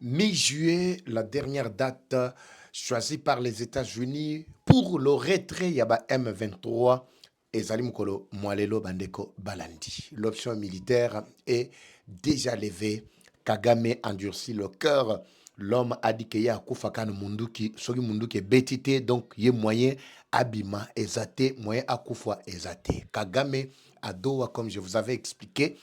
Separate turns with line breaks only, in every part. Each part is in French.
Mi-juillet, la dernière date choisie par les États-Unis pour le retrait Yaba M23 et Zalim Mwalelo Bandeko Balandi. L'option militaire est déjà levée. Kagame endurcit le cœur. L'homme a dit qu'il y a Koufakane Munduki, Sogi Munduki Betite, donc il y a moyen Abima Ezate, moyen Akoufa Ezate. Kagame à Doha, comme je vous avais expliqué,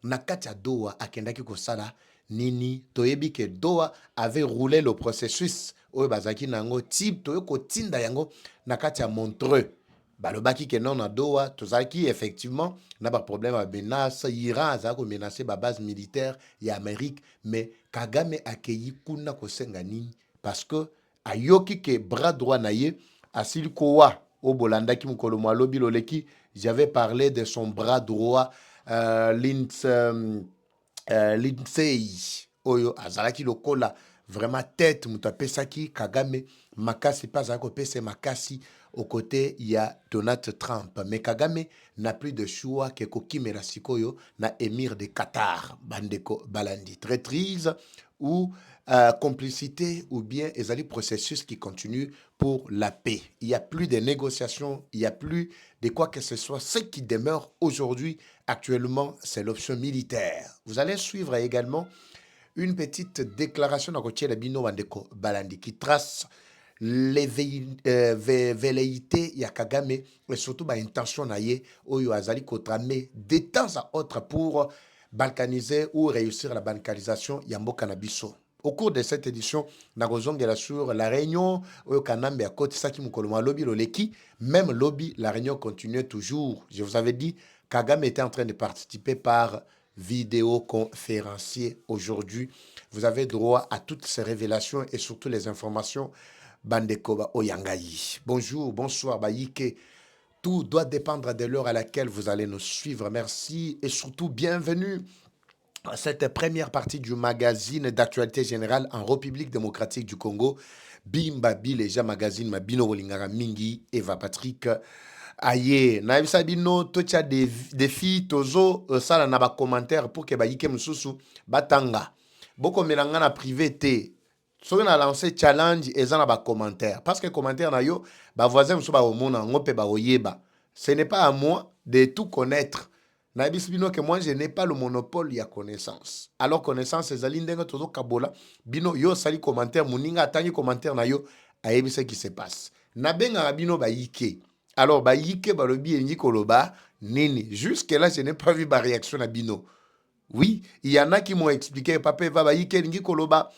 Nakati à Doha, Akendaki Kosala, Nini, Toyebi que Doha avait roulé le processus, Oyo Bazaki Nango, type, Toyoko Tinda Yango, Nakati à Montreux. Balobaki que non à Doha, Tozaki, effectivement, n'a pas de problème à menace, Iran, Azako menacé ma base militaire, et Amérique, mais Kagame accueilli Kuna Kosenganini, parce que Ayoki que bras droit naye, Asil Kowa, au Bolanda qui mukolo lobi loleki, j'avais parlé de son bras droit, Lindsay Oyo, Azalaki Lokola, vraiment tête, Moutapesaki, Kagame, Makasi, pas à côté, c'est Makasi. Au côté, il y a Donald Trump. Mais Kagame n'a plus de choix que Kokimera Sikoyo, na émir de Qatar, Bandeko Balandi. Traîtrise ou complicité ou bien ezali processus qui continue pour la paix. Il n'y a plus de négociations, il n'y a plus de quoi que ce soit. Ce qui demeure aujourd'hui, actuellement, c'est l'option militaire. Vous allez suivre également une petite déclaration de Bino Bandeko Balandi qui trace les velléités ya Kagame et surtout ba intention na ye oyo azali kotramé de temps à autre pour balkaniser ou réussir la balkanisation ya mboka na biso. Au cours de cette édition, Nagozongela sur la réunion, oyo Kanambe a côté Saki Mukoloma lobby loleki, même lobby, la réunion continuait toujours. Je vous avais dit, Kagame était en train de participer par vidéoconférencier aujourd'hui. Vous avez droit à toutes ces révélations et surtout les informations Bandekoba Oyangayi. Bonjour, bonsoir, Bayike. Tout doit dépendre de l'heure à laquelle vous allez nous suivre. Merci et surtout bienvenue à cette première partie du magazine d'actualité générale en République démocratique du Congo. Bimba Bileja magazine Mabino Wolingara Mingi Eva Patrick. Aye, naibisa bino tocha défi tozo sala na ba commentaire pour que Bayike Mususu batanga. Boko melanga na privé te. Si on a lancé challenge et ça n'a commentaire. Parce que commentaire na yo, ba voisin muso ba omona ngope ba oyeba. Ce n'est pas à moi de tout connaître. Na bino que moi je n'ai pas le monopole ya connaissance. Alors connaissance c'est zalindenga tozo kabola. Bino yo sali commentaire muninga atangi commentaire na yo ayebi ce qui se passe. Na benga bino ba yike. Alors ba yike ba lobi enji koloba nini. Jusque là je n'ai pas vu ba réaction na bino. Oui, il y en a qui m'ont expliqué, papa va ba yike ngi koloba,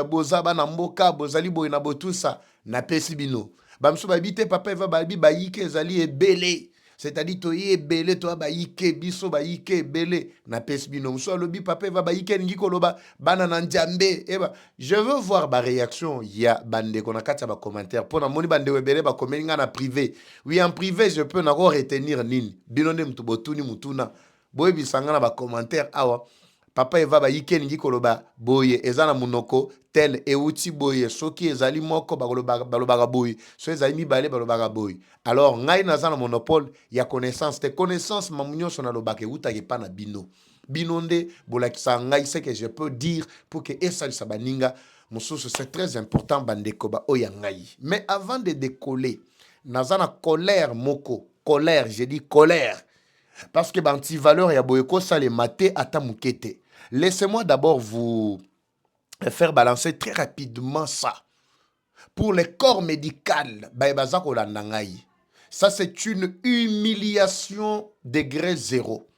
bozaba na mboka, bozali boy na botusa, na pesi bino. Bamsu ba bite papa va ba ba yike zali ebele. C'est-à-dire to ye ebele to ba yike biso ba yike ebele na pesi bino. Mso lobi papa va ba yike ngi koloba bana na njambe. Eba, je veux voir ba réaction ya bande kona kata ba commentaire pour na moni bande webele ba komenga na privé. Oui, en privé je peux n'avoir retenir nini. Bino ne mtubotuni mutuna. Boye bisanga na ba commentaire awa papa eva ba yike ningi koloba boye ezana munoko tel euti boye soki ezali moko balobaka boye so ezali mibale balobaka boye. Alors ngai naza na monopole ya connaissance te connaissance mamunyo so na lobaka eutaki pa na bino bino nde bolakisa ngai ce que je peux dire pour que esalisa baninga mosusu. C'est très important bandeko ba oya ngai. Mais avant de décoller naza na colère moko colère, j'ai dit colère. Parce que l'anti-valeur ya boyeko ça les maté ata mukete. Laissez-moi d'abord vous faire balancer très rapidement ça. Pour les corps médicaux, ça c'est une humiliation degré zéro.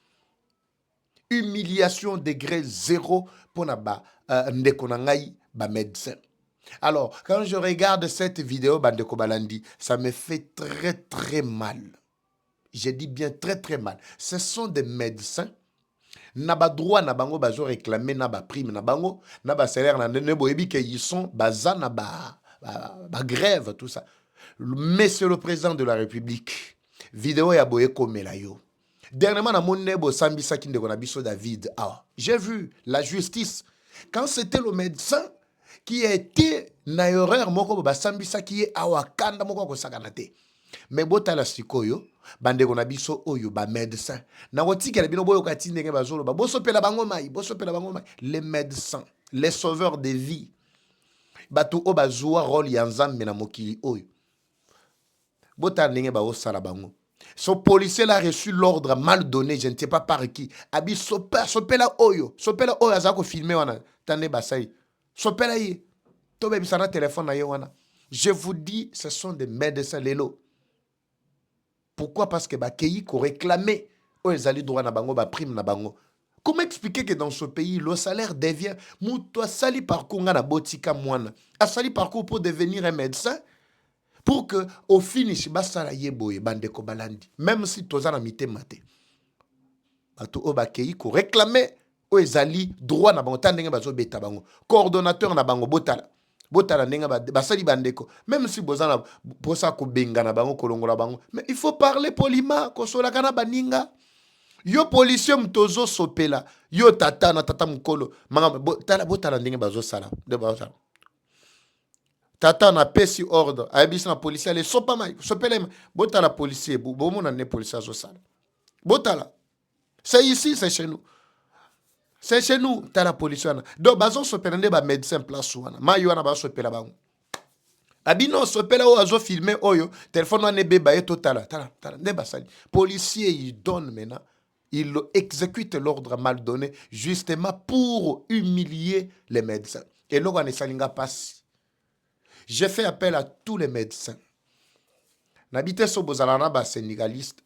Humiliation degré zéro pour ba ndekonangai ba médecin. Alors, quand je regarde cette vidéo Bandeko Balandi, ça me fait très très mal. Je dis bien très très mal. Ce sont des médecins. Naba droit na bango bazo réclamer na ba prime na bango na ba salaire na ne boyebi que ils sont baza na ba grève tout ça. Monsieur le président de la République, vidéo ya boye komela yo. Dernièrement na mon nebo sambisa kinde kona biso David. Ah, j'ai vu la justice quand c'était le médecin qui était na erreur moko ba sambisa qui est awakanda moko ko sakanate. Mais botala sikoyo bande kona biso oyo ba médecin na wotikela bino boyo katinde ke bazolo ba boso pela bango mai les médecins les sauveurs de vie. Bato o bazwa rôle ya nzambe na mokili oyo. Bota ndenge ba osala bango. Son policier a reçu l'ordre mal donné, je ne sais pas par qui. Abi sopela oyo azako filmer wana tande basai. Sopela yi. Tobe bisana téléphone na ye wana. Je vous dis, ce sont des médecins lelo. Pourquoi? Parce que bakei ko réclamer oyo ezali droit na bango ba prime na bango. Comment expliquer que dans ce pays, le salaire devient mouto sali parcours na botika mwana. A sali parcours pour devenir un médecin pour que au finish basala yeboye bandeko balandi. Même si tozana mité maté. Bato obakei ko réclamer o ezali droit na bango tandenge bazo beta bango. Coordonnateur na bango botala. Botala ndenge basali bandeko. Même si bozana posa ko benga na bango kolongola bango. Mais il faut parler poliment ko sola kana baninga. Yo policier mtozo sopela. Yo tata na tata mkolo. Manga botala ndenge bazo sala. De bazo. Tata na pesi ordre. Ayebisi na policier ale sopa mai. Sopela botala policier. Bomo na ne policier azo sala. Botala. C'est ici, c'est chez nous. C'est chez nous, t'as la policier. Donc, bazo sopela nde ba médecin place wana. Ma yo na ba sopela bango. Abino sopela o azo filmer oyo. Téléphone wana beba eto tala. Nde basali. Policier, il donne maintenant. Il exécute l'ordre mal donné justement pour humilier les médecins. Et là, on est salinga passe. J'ai fait appel à tous les médecins. N'habitez so bozalana ba syndicaliste.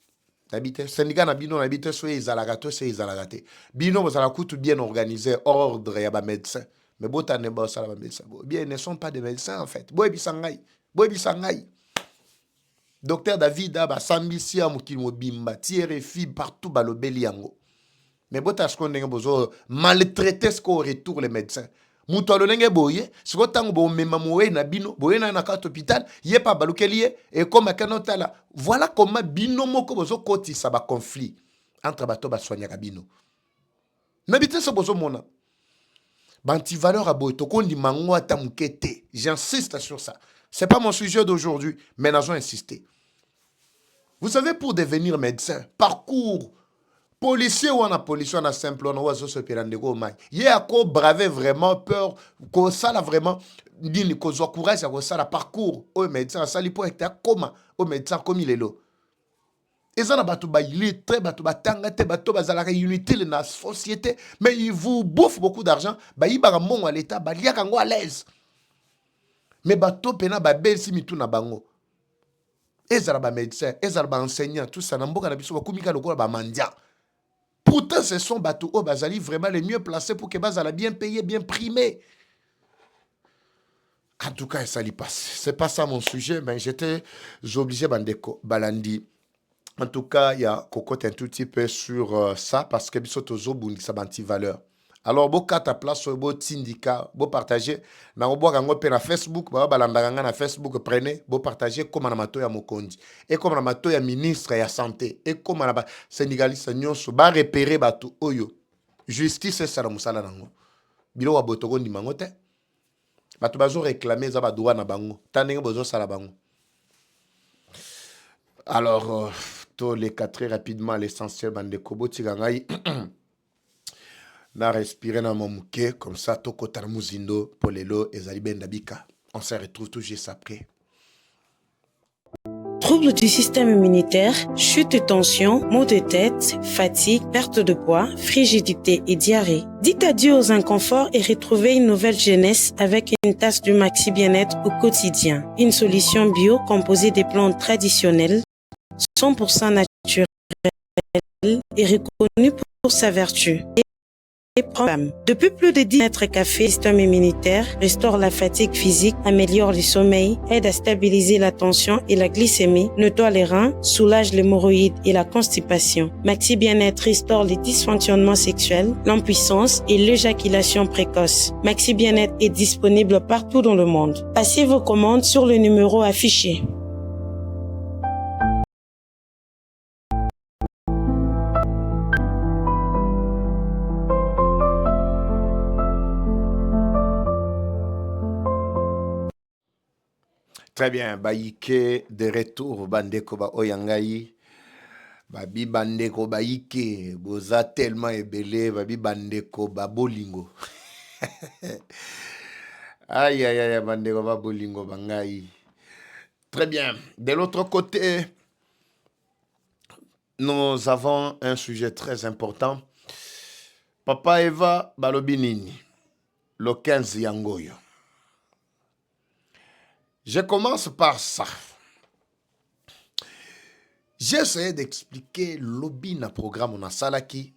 N'habitez syndicat nabino n'habitez so izalagato c'est izalagate. Bino bozala kutu bien organisé ordre ya ba médecin. Mais bota ne ba sala ba médecin. Bien ils ne sont pas des médecins en fait. Boy bisangai. Docteur David Aba Sambisi Amukimo Bimba Thierry Fi partout balobeli yango. Mais bota ce qu'on est besoin maltraiter ce qu'on retour les médecins. Moutalo nenge boye, ce qu'on tango bo mema moye na bino, boye na carte hôpital, yé pas balukeli et comme kanota là. Voilà comment bino moko bozo koti ça ba conflit entre bato ba soigner bino. N'habitez ce bozo mona. Banti valeur à boye to kondi mango ata mukete. J'insiste sur ça. C'est pas mon sujet d'aujourd'hui, mais nous avons insisté. Vous savez, pour devenir médecin, parcours, policier ou en policier, on a simple, on a se pérandego mai. Il y a quoi braver vraiment peur, qu'on ça là vraiment, dit qu'on soit courage, qu'on ça la parcours au médecin, ça lui peut être comment au médecin comme il est là. Et ça n'a pas tout bailler, très bateau batanga, te bateau bazala unité dans la société, mais il vous bouffe beaucoup d'argent, bah il va mon à l'état, bah il y a qu'un à l'aise. Mais bateau pena ba bel si mitu na bango. Ezala ba médecin, ezala ba enseignant, tout ça namboka na biso ba kumika lokola ba mandia. Pourtant ce sont bateau o bazali vraiment les mieux placés pour que bazala bien payé, bien primé. En tout cas, ça lui passe. C'est pas ça mon sujet, mais j'étais obligé bandeko balandi. En tout cas, il y a cocotte un tout petit peu sur ça parce que biso tozo bundi sa banti valeur. Alors, si vous avez place sur votre syndicat, vous partagez. Na Facebook, na Facebook, prenez, vous partagez comme na mato ya mokondi. Et comme na mato ya ministre ya santé. Et comme na syndicaliste nyonso, ba repérer batu oyo. Justice c'est ça la musala nango. Bilo wa botoko ndi mango te. Batu bazo réclamer za ba droit na bango. Tanenge bozo sala bango. Alors, tous les quatre très rapidement l'essentiel bande kobo tigangai. Na respirer dans mon mouké, comme ça, toko tarmuzindo, polelo, ezali bendabika. On se retrouve tout juste après.
Troubles du système immunitaire, chute de tension, maux de tête, fatigue, perte de poids, frigidité et diarrhée. Dites adieu aux inconforts et retrouvez une nouvelle jeunesse avec une tasse du Maxi Bien-être au quotidien. Une solution bio composée des plantes traditionnelles, 100% naturelles et reconnue pour sa vertu. Depuis plus de 10 mètres café, le système immunitaire restaure la fatigue physique, améliore le sommeil, aide à stabiliser la tension et la glycémie, nettoie les reins, soulage l'hémorroïde et la constipation. Maxi Bien-être restaure les dysfonctionnements sexuels, l'impuissance et l'éjaculation précoce. Maxi Bien-être est disponible partout dans le monde. Passez vos commandes sur le numéro affiché.
Très bien, Baïke de retour, Bandeko ba Oyangaï. Babi Bandeko Baïke, Boza tellement ébélé, Babi Bandeko ba Bolingo. Aïe, aïe, aïe, bandeko ba bolingo bangai. Très bien. De l'autre côté, nous avons un sujet très important. Papa Eva Balobinini, le 15 Yangoyo. Je commence par ça. J'ai essayé d'expliquer lobby na programme na salaki,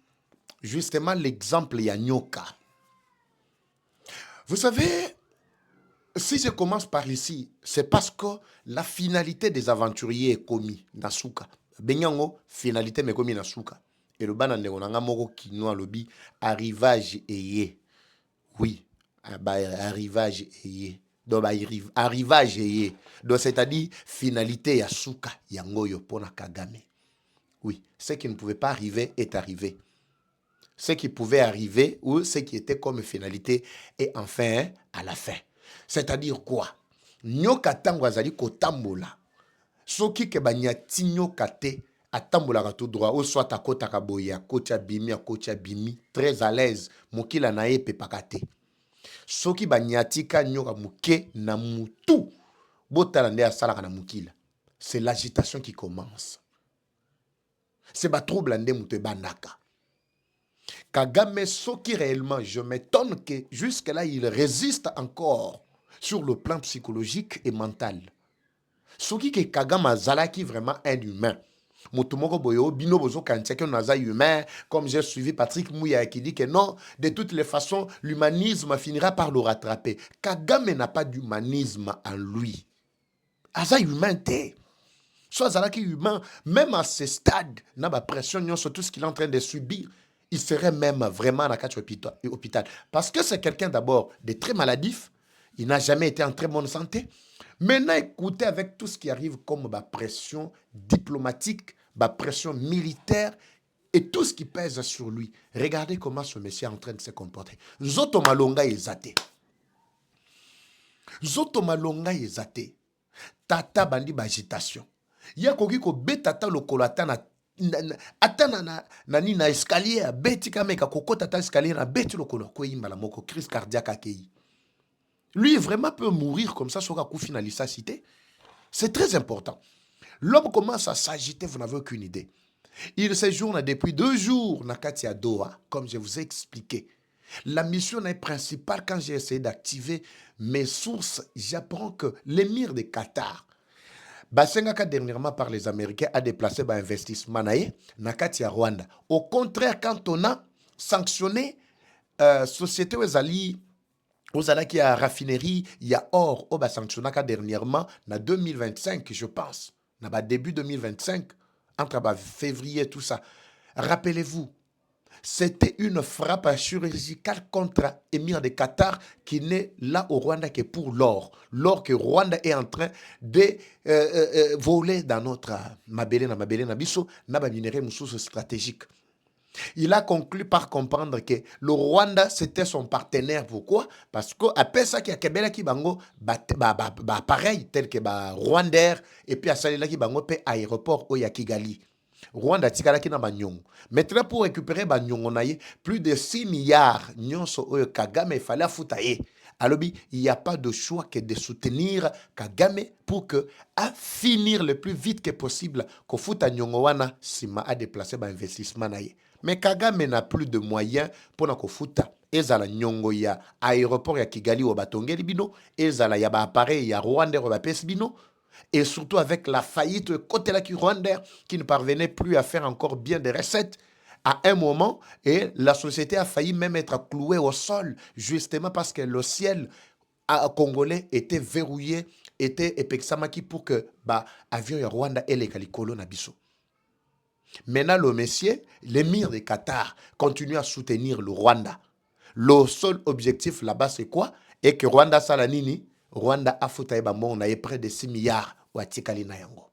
justement l'exemple Yanyoka. Vous savez, si je commence par ici, c'est parce que la finalité des aventuriers est commis na souka. Benyango, finalité mais commis na souka. Et le ban nanga moko kino lobby arrivage eye. Oui, arrivage eye. Donc arrivage eye. Donc c'est-à-dire finalité ya souka yangoyo pona Kagame. Oui, ce qui ne pouvait pas arriver est arrivé. Ce qui pouvait arriver ou ce qui était comme finalité est enfin à la fin. C'est-à-dire quoi? Nyoka tango azali kotambola. Soki ke banyati nyoka te atambola tout droit ou soit akota kaboya kocha bimi très à l'aise mokila na ye pe pakate. Soki banyati ka nyoka muke na mutu botala nde asala na mukila. C'est l'agitation qui commence. C'est ba trouble ande mutu bandaka. Kagame Soki réellement, je m'étonne que jusque-là, il résiste encore sur le plan psychologique et mental. Soki que Kagame Zalaki vraiment un humain. Motumoko Boyo, Bino Bozo Kantiake, Naza humain, comme j'ai suivi Patrick Mouya qui dit que non, de toutes les façons, l'humanisme finira par le rattraper. Kagame n'a pas d'humanisme en lui. Aza humain t'es. Soit Zalaki humain, même à ce stade, n'a pas pression sur tout ce qu'il est en train de subir. Il serait même vraiment à la hôpital. Parce que c'est quelqu'un d'abord de très maladif. Il n'a jamais été en très bonne santé. Maintenant, écoutez avec tout ce qui arrive comme la pression diplomatique, la pression militaire et tout ce qui pèse sur lui. Regardez comment ce monsieur est en train de se comporter. Zoto malonga ezate. Zoto malonga ezate. Tata bandi bagitation. Yakoki ko betata lokolata na atana na escalier beti kameka kokota ta escalier na beti lokolo ko imbala moko crise cardiaque akei. Lui vraiment peut mourir comme ça sur la finaliste cité. C'est très important. L'homme commence à s'agiter, vous n'avez aucune idée. Il séjourne depuis 2 jours na Katia Doha, comme je vous ai expliqué. La mission principale, quand j'ai essayé d'activer mes sources, j'apprends que l'émir de Qatar, Basengaka dernièrement par les Américains a déplacé l'investissement na Katia Rwanda. Au contraire, quand on a sanctionné société aux qui a raffinerie, il y a or, au sanctionné dernièrement, en 2025, je pense, début 2025, entre février, tout ça. Rappelez-vous, c'était une frappe chirurgicale contre Émir de Qatar qui n'est là au Rwanda que pour l'or. L'or que Rwanda est en train de voler dans notre Mabélé na biso, na ba minerai moussous stratégique. Il a conclu par comprendre que le Rwanda, c'était son partenaire. Pourquoi? Parce qu'après ça, il y a Kebela qui bango pareil, tel que Rwandair, et puis à Salela qui bango pe aéroport au Kigali. Rwanda tikala ki na banyongo. Maintenant, pour récupérer banyongo na ye, plus de 6 milliards nyonso oyo Kagame il fallait foutaye. Alors, il n'y a pas de choix que de soutenir Kagame pour que, à finir le plus vite que possible, que Futa Nyongowana Sima a déplacé l'investissement. Mais Kagame n'a plus de moyens pour que Futa. Ezala Nyongo ya aéroport ya Kigali ou Batongeli bino, ezala ya ba appareil ya Rwanda ou Bapes bino, et surtout avec la faillite côté la Rwanda qui ne parvenait plus à faire encore bien des recettes. À un moment, et la société a failli même être clouée au sol, justement parce que le ciel congolais était verrouillé, était epexamaki pour que avion ya Rwanda et les Kalikolo Nabiso. Maintenant, le monsieur, l'émir de Qatar, continue à soutenir le Rwanda. Le seul objectif là-bas, c'est quoi? Et que Rwanda Salanini, Rwanda a foutu on a près de 6 milliards ou Tikali na yango.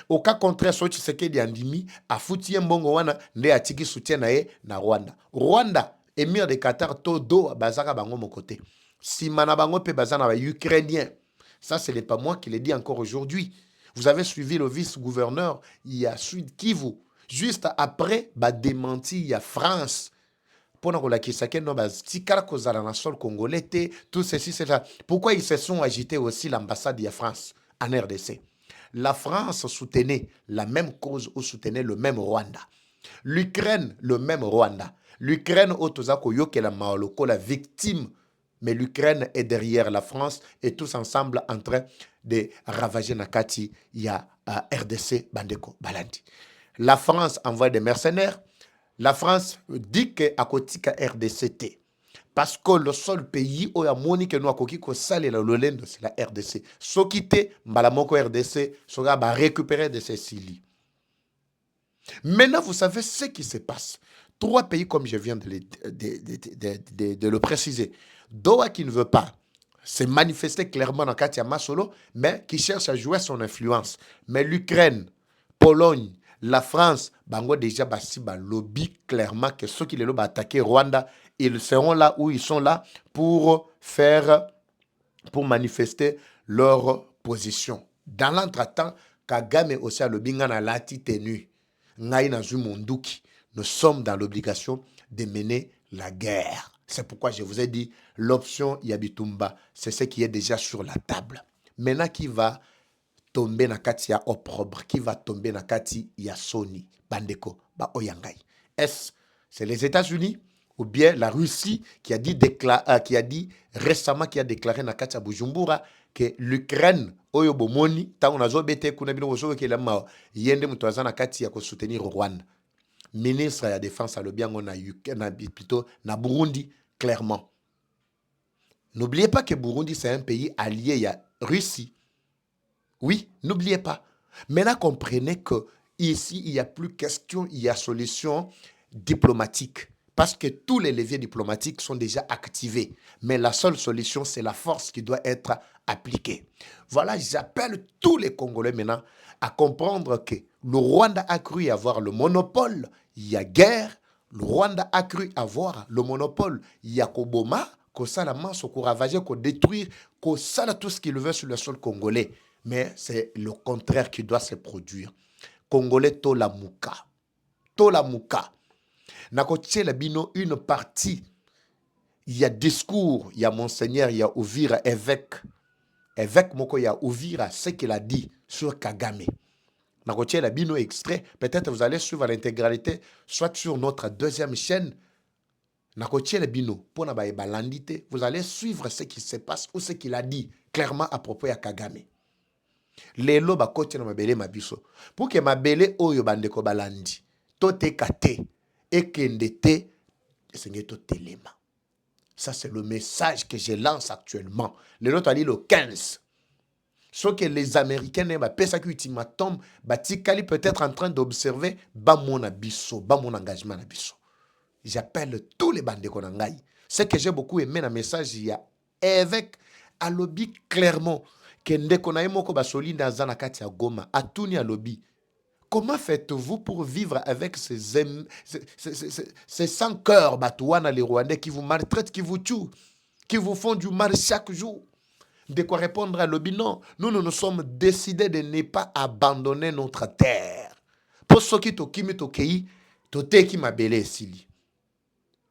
Au cas contraire, Sochi Sekedi Andimi a foutu mbongo wana nde atiki soutien na ye na Rwanda. Rwanda, émir de Qatar, todo bazaka bango mon côté. Si manabango pe bazana ba ukrainien. Ça, ce n'est pas moi qui le dis encore aujourd'hui. Vous avez suivi le vice-gouverneur, il y a Sud Kivu. Juste après, démenti, il y a France. sol congolais, tout ceci, c'est ça. Pourquoi ils se sont agités aussi l'ambassade de France en RDC? La France soutenait la même cause ou soutenait le même Rwanda. L'Ukraine, le même Rwanda. L'Ukraine, la victime. Mais l'Ukraine est derrière la France et tous ensemble en train de ravager Nakati, il y a RDC, Bandeko, Balandi. La France envoie des mercenaires. La France dit qu'à côté de RDC, parce que le seul pays où il y a moni que nous avons c'est la RDC. Ce qui est Mbalamoko RDC sera récupéré de ces sili. Maintenant, vous savez ce qui se passe. 3 pays, comme je viens de le préciser. Doha qui ne veut pas se manifester clairement dans Katia Masolo, mais qui cherche à jouer son influence. Mais l'Ukraine, Pologne, la France, bango déjà basi ba lobby clairement que ceux qui les lobby attaquer Rwanda, ils seront là où ils sont là pour manifester leur position. Dans l'entretemps, Kagame aussi a lobby ngana lati tenu. Ngai na Zumonduki. Nous sommes dans l'obligation de mener la guerre. C'est pourquoi je vous ai dit, l'option Yabitumba, c'est ce qui est déjà sur la table. Maintenant, qui va tomber na kati ya opprobre, qui va tomber na kati ya Sony, Bandeko, ba Oyangai. Est-ce c'est les États-Unis ou bien la Russie qui a dit récemment, qui a déclaré na kati ya Bujumbura que l'Ukraine, oyo bomoni, ta on a zobete kuna bino ozo ke la ma yende mutwaza na kati ya ko soutenir Rwanda. Ministre de la Défense à l'Obiango plutôt na Burundi, clairement. N'oubliez pas que Burundi, c'est un pays allié à Russie. Oui, n'oubliez pas. Maintenant, comprenez que ici, il n'y a plus question, il y a solution diplomatique. Parce que tous les leviers diplomatiques sont déjà activés. Mais la seule solution, c'est la force qui doit être appliquée. Voilà, j'appelle tous les Congolais maintenant à comprendre que le Rwanda a cru avoir le monopole, il y a guerre. Le Rwanda a cru avoir le monopole, il y a Koboma, Kosala Manso, Koravager, détruire, Kosala tout ce qu'il veut sur le sol congolais. Mais c'est le contraire qui doit se produire. Congolais Tolamuka. Tolamuka. Nakotie la bino une partie. Il y a discours, il y a Monseigneur, il y a Ouvira, évêque. Évêque Moko, il y a Ouvira, ce qu'il a dit sur Kagame. Nakotie la bino extrait. Peut-être vous allez suivre l'intégralité, soit sur notre deuxième chaîne. Nakotie la bino, pour na balandite, vous allez suivre ce qui se passe ou ce qu'il a dit clairement à propos de Kagame. Lelo bakotie na mabele mabiso. Pour que mabele oyo bandeko balandi, tote kate, et kendete, sengeto telema. Ça, c'est le message que je lance actuellement. Le nôtre a dit le 15. Ce que les Américains n'aiment pas, ça qui ultimatum, Batikali peut être en train d'observer, ba mon abisso, ba mon engagement abisso. J'appelle tous les bandés konangai. Ce que j'ai beaucoup aimé dans le message, il y a évêque à lobby clairement que ndekonaye moko basoli dans zanakati ya Goma, atuni à lobby. Comment faites-vous pour vivre avec ces sans cœur batouana les Rwandais qui vous maltraitent, qui vous tuent, qui vous font du mal chaque jour? De quoi répondre à lobby? Non, nous sommes décidés de ne pas abandonner notre terre. Pour ceux qui tokimi tokei, toteki mabele sili.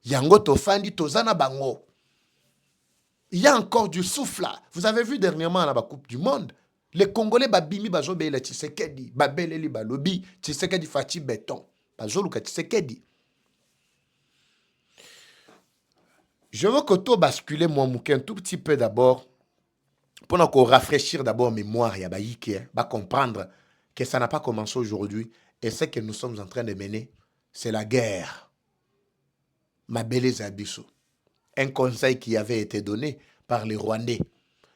Yango tofandi tozana bango. Il y a encore du souffle là. Vous avez vu dernièrement à la Coupe du Monde, les Congolais babimi bazobele Tshisekedi, babeleli balobi, Tshisekedi fati béton. Bazoluka Tshisekedi. Je veux que tout basculer moi mouké un tout petit peu d'abord pour qu'on rafraîchir d'abord mémoire ya baïké, ba comprendre que ça n'a pas commencé aujourd'hui et ce que nous sommes en train de mener, c'est la guerre. Mabele Zabiso. Un conseil qui avait été donné par les Rwandais.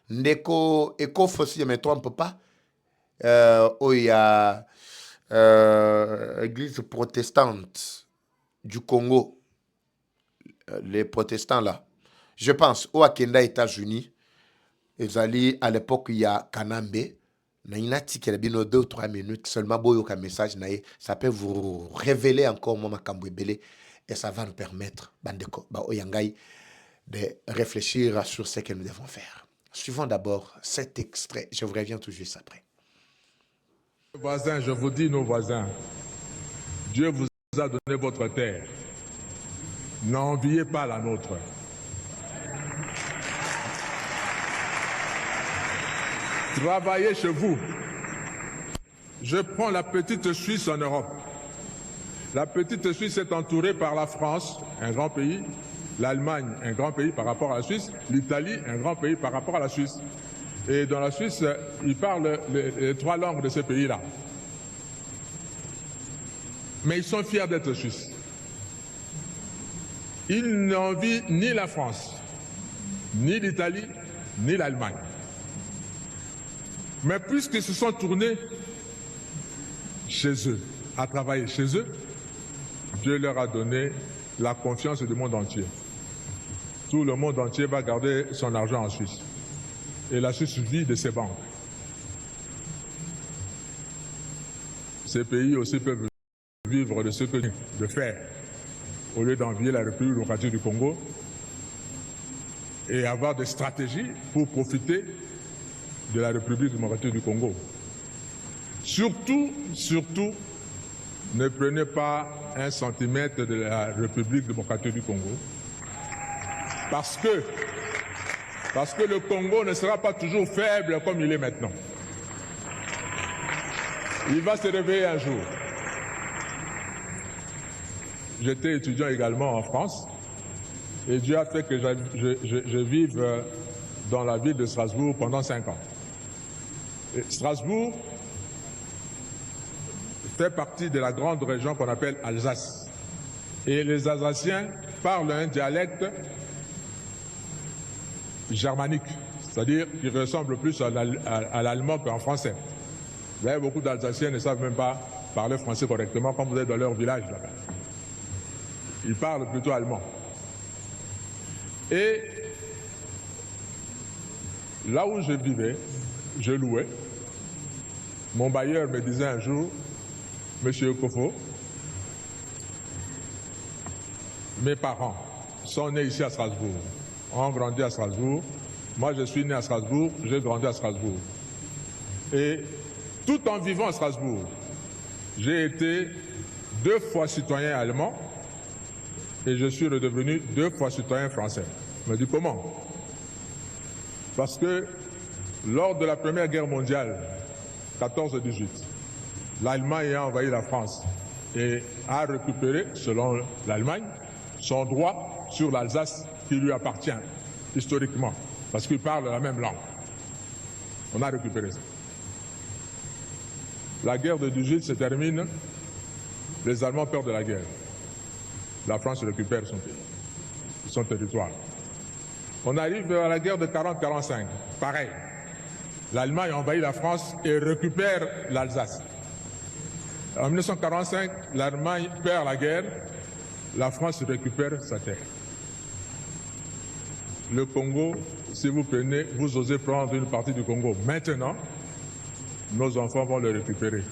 Ndeko Ekof, si je ne me trompe pas, où il y a l'église protestante du Congo, les protestants là, je pense, au Kenya, États-Unis, ils allaient à l'époque, il y a Kanambe, il a dit qu'il y a 2 ou 3 minutes, seulement un message, ça peut vous révéler encore mon Kambouébélé et ça va nous permettre, Bandeko, Oyangai, de réfléchir sur ce que nous devons faire. Suivons d'abord cet extrait. Je vous reviens tout juste après.
Voisins, je vous dis, nos voisins, Dieu vous a donné votre terre. N'enviez pas la nôtre. Travaillez chez vous. Je prends la petite Suisse en Europe. La petite Suisse est entourée par la France, un grand pays, l'Allemagne, un grand pays par rapport à la Suisse, l'Italie, un grand pays par rapport à la Suisse. Et dans la Suisse, ils parlent les 3 langues de ces pays-là. Mais ils sont fiers d'être Suisses. Ils n'envient ni la France, ni l'Italie, ni l'Allemagne. Mais puisqu'ils se sont tournés chez eux, à travailler chez eux, Dieu leur a donné la confiance du monde entier. Tout le monde entier va garder son argent en Suisse. Et la Suisse vit de ses banques. Ces pays aussi peuvent vivre de ce que de faire, au lieu d'envier la République démocratique du Congo et avoir des stratégies pour profiter de la République démocratique du Congo. Surtout, ne prenez pas 1 centimètre de la République démocratique du Congo. Parce que le Congo ne sera pas toujours faible comme il est maintenant. Il va se réveiller un jour. J'étais étudiant également en France et Dieu a fait que je vive dans la ville de Strasbourg pendant 5 ans. Et Strasbourg fait partie de la grande région qu'on appelle Alsace. Et les Alsaciens parlent un dialecte germanique, c'est-à-dire qui ressemble plus à l'allemand qu'en français. Vous avez beaucoup d'Alsaciens ne savent même pas parler français correctement quand vous êtes dans leur village là-bas. Ils parlent plutôt allemand. Et là où je vivais, je louais. Mon bailleur me disait un jour, Monsieur Kofo, mes parents sont nés ici à Strasbourg, ont grandi à Strasbourg. Moi, je suis né à Strasbourg, j'ai grandi à Strasbourg. Et tout en vivant à Strasbourg, j'ai été 2 fois citoyen allemand et je suis redevenu 2 fois citoyen français. Je me dis comment? Parce que lors de la Première Guerre mondiale, 14-18, l'Allemagne a envahi la France et a récupéré, selon l'Allemagne, son droit sur l'Alsace qui lui appartient historiquement, parce qu'ils parlent la même langue. On a récupéré ça. La guerre de 18 se termine, les Allemands perdent la guerre. La France récupère son territoire. On arrive à la guerre de 40-45, pareil. L'Allemagne envahit la France et récupère l'Alsace. En 1945, l'Allemagne perd la guerre, la France récupère sa terre. Le Congo, si vous prenez, vous osez prendre une partie du Congo maintenant, nos enfants vont le récupérer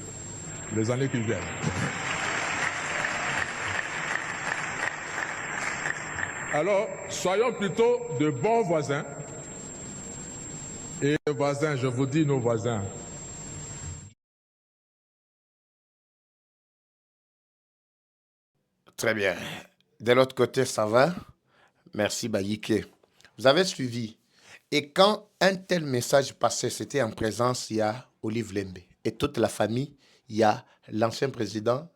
les années qui viennent. Alors, soyons plutôt de bons voisins. Et voisins, je vous dis nos voisins.
Très bien. De l'autre côté, ça va? Merci, Bayike. Vous avez suivi. Et quand un tel message passait, c'était en présence, il y a Olive Lembe. Et toute la famille, il y a l'ancien président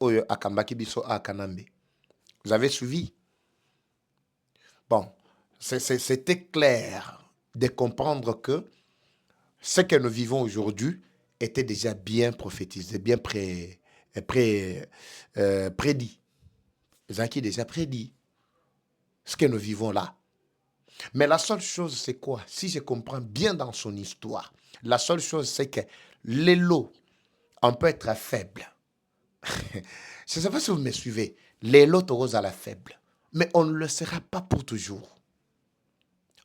Oyo Akambaki Biso Akanambe. Vous avez suivi? Bon, c'était clair de comprendre que ce que nous vivons aujourd'hui était déjà bien prophétisé, bien prédit. Zaki déjà prédit ce que nous vivons là. Mais la seule chose, c'est quoi? Si je comprends bien dans son histoire, la seule chose, c'est que l'élo, on peut être faible. Je ne sais pas si vous me suivez. L'élo, à la faible. Mais on ne le sera pas pour toujours.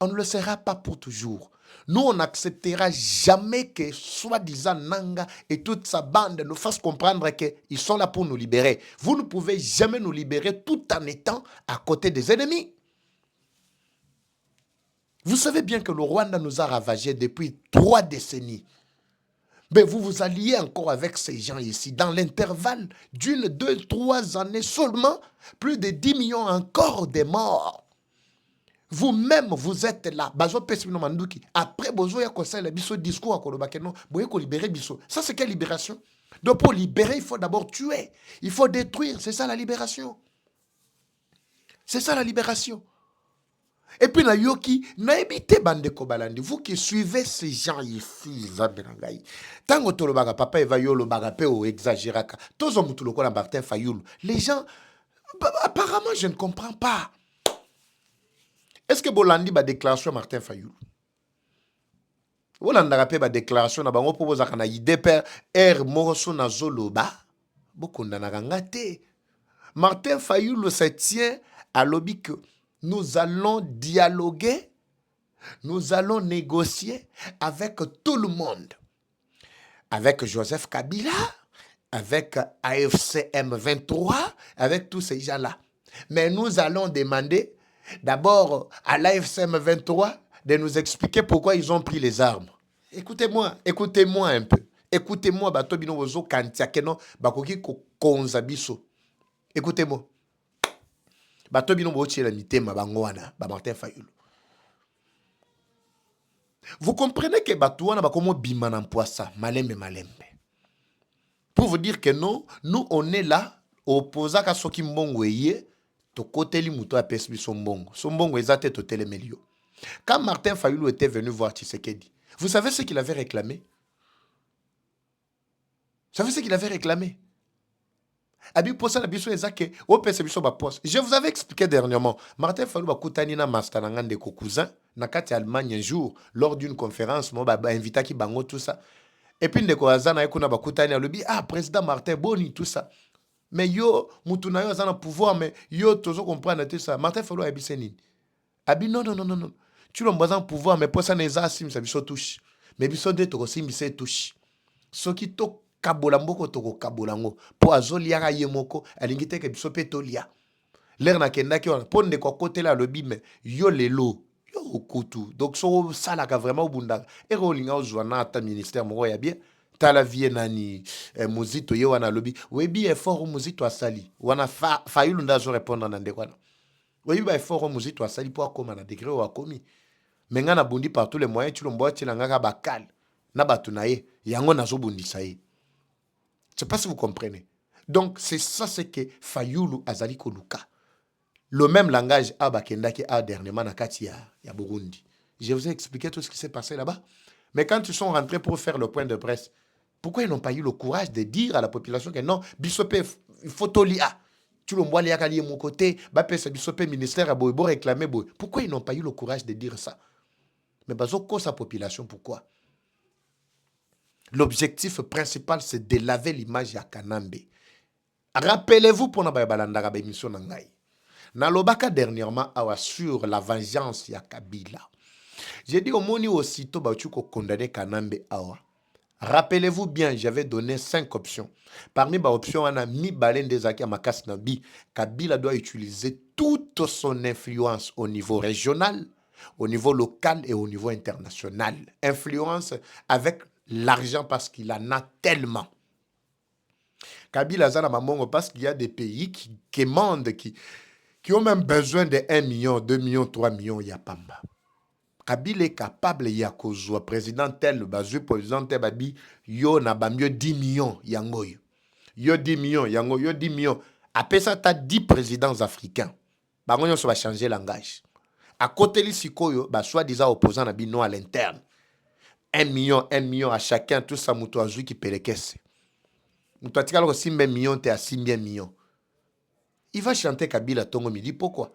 On ne le sera pas pour toujours. Nous, on n'acceptera jamais que soi-disant Nanga et toute sa bande nous fassent comprendre qu'ils sont là pour nous libérer. Vous ne pouvez jamais nous libérer tout en étant à côté des ennemis. Vous savez bien que le Rwanda nous a ravagés depuis 3 décennies. Mais vous vous alliez encore avec ces gens ici. Dans l'intervalle d'une, 2, 3 années seulement, plus de 10 millions encore de morts. Vous-même, vous êtes là. Après, vous avez un discours vous libérer biso. Ça, c'est quelle libération? Donc, pour libérer, il faut d'abord tuer. Il faut détruire. C'est ça la libération. C'est ça la libération. Et puis, na yoki, na ebite bande kobalandi. Vous qui suivez ces gens ici, Zabenangaï. Tango tolobaga, papa eva yo lobaga pe o exagéraka. Tozo mutuloko la Martin Fayoulou. Les gens, apparemment, je ne comprends pas. Est-ce que Bolandi ba déclaration Martin Fayoulou? Bolandi a ba déclaration na bango proposa kana IDPR R moroso na zoloba. Bokonda na gangate. Martin Fayoulou se tient à l'objet que nous allons dialoguer, nous allons négocier avec tout le monde. Avec Joseph Kabila, avec AFC M23, avec tous ces gens-là. Mais nous allons demander d'abord à l'AFC M23 de nous expliquer pourquoi ils ont pris les armes. Écoutez-moi un peu. Écoutez-moi, Batobino Ozo Kantiakeno, Bakoki Konzabiso. Écoutez-moi. Vous comprenez que Batouana Bakomo Bimanan Poissa, Malembe Malembe. Pour vous dire que non, nous on est là, opposé à Soki Mbongo Eye, to côté Limuto a Pesbi Sombongo. Sombongo est au télémélio. Quand Martin Fayoulou était venu voir Tshisekedi, vous savez ce qu'il avait réclamé? Vous savez ce qu'il avait réclamé? Je vous avais expliqué dernièrement. Martin Fayoulou Koutani na mastananga de cousin na kati Allemagne un jour lors d'une conférence moi invité qui bango tout ça. Et puis ndeko azana ekuna ba Koutani alobi président Martin Boni tout ça. Mais yo mutuna yo azana pouvoir mais yo tozo comprendre tout ça. Martin Fayoulou a biseni. Abi non. Tu l'as besoin pouvoir mais pour ça neza sim ça biso touche. Mais biso de to sim biso touche. Soki to kabolamboko toko kabolango po azoliaka yemoko alingite ke biso pe tolia l'air na kendaki on ponde ko côté là le bime yo lelo yo okutu donc so sala ka vraiment bunda et rolinga ozwana ata ministère moko ya bien tala vie nani muzito ye wana lobi webi effort muzito asali wana Fayoulou ndazo répondre na ndekwana webi ba effort muzito asali po akoma na degré wa komi menga na bundi par tous les moyens tu lombo tilanga ka bakal na batunaye yango nazo bundi saye. Je ne sais pas si vous comprenez. Donc, c'est ça, c'est que Fayoulou Azali Koluka. Le même langage à Bakendaki a dernièrement à Katia, à Burundi. Je vous ai expliqué tout ce qui s'est passé là-bas. Mais quand ils sont rentrés pour faire le point de presse, pourquoi ils n'ont pas eu le courage de dire à la population que non, Bissopé, il faut tolia. Tu le vois, il y a mon côté, Bissopé, ministère, à Boy, réclamer Boy. Pourquoi ils n'ont pas eu le courage de dire ça? Mais Bazoko, sa population, pourquoi? L'objectif principal, c'est de laver l'image ya Kanambe. Rappelez-vous pour na balandara ba émission nangai. Na lobaka dernièrement sur la vengeance ya Kabila. J'ai dit au moni aussitôt ba tu ko condamner Kanambe awa. Rappelez-vous bien, j'avais donné 5 options. Parmi les options, on a mis Balen des Aki à Makas Nabi. Kabila doit utiliser toute son influence au niveau régional, au niveau local et au niveau international. Influence avec l'argent parce qu'il en a tellement. Kabila Zana Mamongo parce qu'il y a des pays qui demandent, qui ont même besoin de 1 million, 2 millions, 3 millions, il y a pas mal. Kabila est capable, il y a cause, président tel, président tel, babi, yo na bamio 10 millions, yangoyo. Yo 10 millions, yangoyo, yo 10 millions. Après ça, tu as 10 présidents africains. Bango ça va changer le langage. À côté de Sikoyo, soi-disant opposant à bino à l'interne. 1 million à chacun, tout ça, moutou azou qui paie les caisses. Moutou atikalo ko 6 millions, t'es à 6 millions. Il va chanter Kabila Tongo Midi, pourquoi?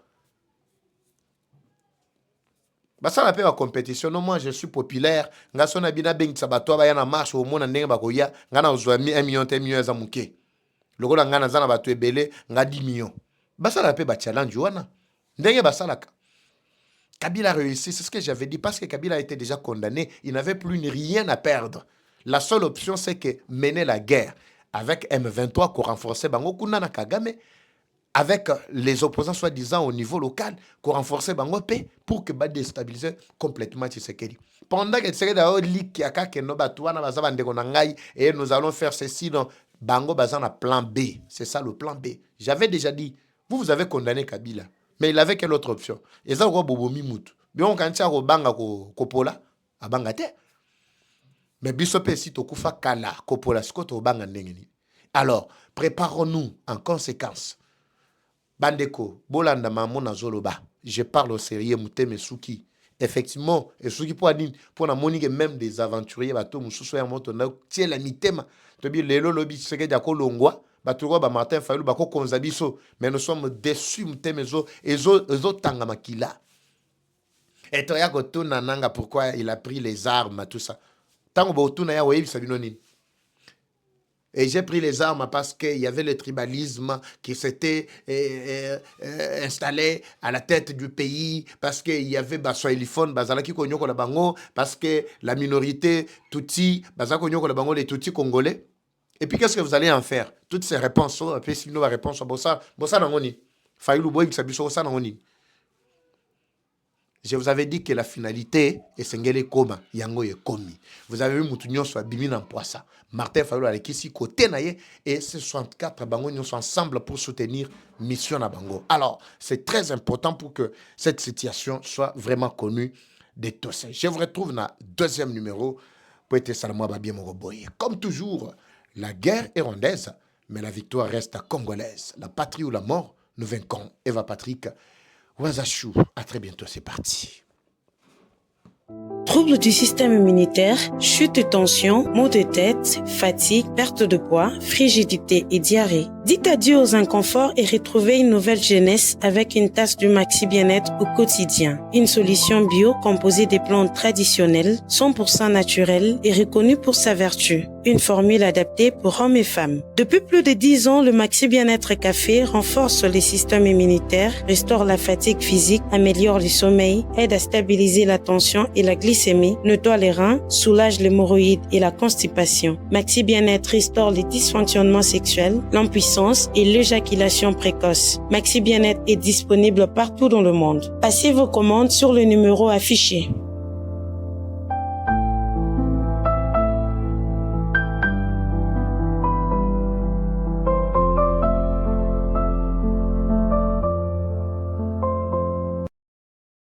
Ça n'a pas la compétition. Non, moi, je suis populaire. Nga sona bina beng sabato ba yana marche au monde ndenge bakoya. Nga na ozwa 1 million, 1 million za muke. Lokola nga na zana bato ebele, nga 10 millions. Ça n'a pas ba challenge wana. Ndenge basalaka. Kabila a réussi, c'est ce que j'avais dit, parce que Kabila a été déjà condamné, il n'avait plus rien à perdre. La seule option, c'est que mener la guerre avec M23 pour renforcer Bango Kuna na Kagame. avec les opposants soi-disant au niveau local, pour renforcer Bango paix, pour que va déstabiliser complètement Tshisekedi. Pendant que Tshisekedi a dit qu'il y a et nous allons faire ceci, donc Bango bazan a plan B. C'est ça le plan B. J'avais déjà dit, vous avez condamné Kabila, mais il avait quelle autre option? Et ça, on Bobo Mimoutou. Bien, on quand on banga Kopola, à Bangate. Mais Bisope si Tokufa Kala, Kopola, Skoto Banga Nengeni. Alors, préparons-nous en conséquence. Bandeko, Bolanda Mamona Zoloba, je parle au sérieux, Mouteme Souki. Effectivement, et Souki pour la monique même des aventuriers, bateau Moussou, Moto, tiens la mitema, Tobi Lelo Lobi, Seke Diako Longwa, Baturo, Martin Fayou, Bako Konzabiso, mais nous sommes déçus, Moutemezo, et zo Tangamakila. Et Toya Kotuna Nanga, pourquoi il a pris les armes, tout ça. Tango Botuna ya Wei, Sabinoni. Et j'ai pris les armes parce qu'il y avait le tribalisme qui s'était installé à la tête du pays, parce qu'il y avait Baswailifone, Bazalaki Konyoko la Bango, parce que la minorité Tutsi, Bazakonyoko la Bango, les Tutsis congolais. Et puis qu'est-ce que vous allez en faire? Toutes ces réponses, et puis si nous avons réponse, Bossa Nangoni, Faïlou Boy, Sabiso Nangoni. Je vous avais dit que la finalité est Sengele Koma, Yango est Komi. Vous avez vu Moutounion soit Bimin en Poissa. Martin Fayou avec ici côté naïe et ces 64 Bango sont ensemble pour soutenir Mission à Bango. Alors, c'est très important pour que cette situation soit vraiment connue de tous. Je vous retrouve dans le deuxième numéro pour être Salama Babie Moroboye. Comme toujours, la guerre est rondaise, mais la victoire reste congolaise. La patrie ou la mort, nous vaincrons. Eva Patrick Wazachou, à très bientôt, c'est parti.
Troubles du système immunitaire, chute de tension, maux de tête, fatigue, perte de poids, frigidité et diarrhée. Dites adieu aux inconforts et retrouvez une nouvelle jeunesse avec une tasse du Maxi Bien-être au quotidien. Une solution bio composée des plantes traditionnelles, 100% naturelles et reconnue pour sa vertu. Une formule adaptée pour hommes et femmes. Depuis plus de 10 ans, le Maxi Bien-être Café renforce les systèmes immunitaires, restaure la fatigue physique, améliore le sommeil, aide à stabiliser la tension et la glycémie, nettoie les reins, soulage l'hémorroïde et la constipation. Maxi Bien-être restaure les dysfonctionnements sexuels, l'impuissance et l'éjaculation précoce. Maxi Bien-être est disponible partout dans le monde. Passez vos commandes sur le numéro affiché.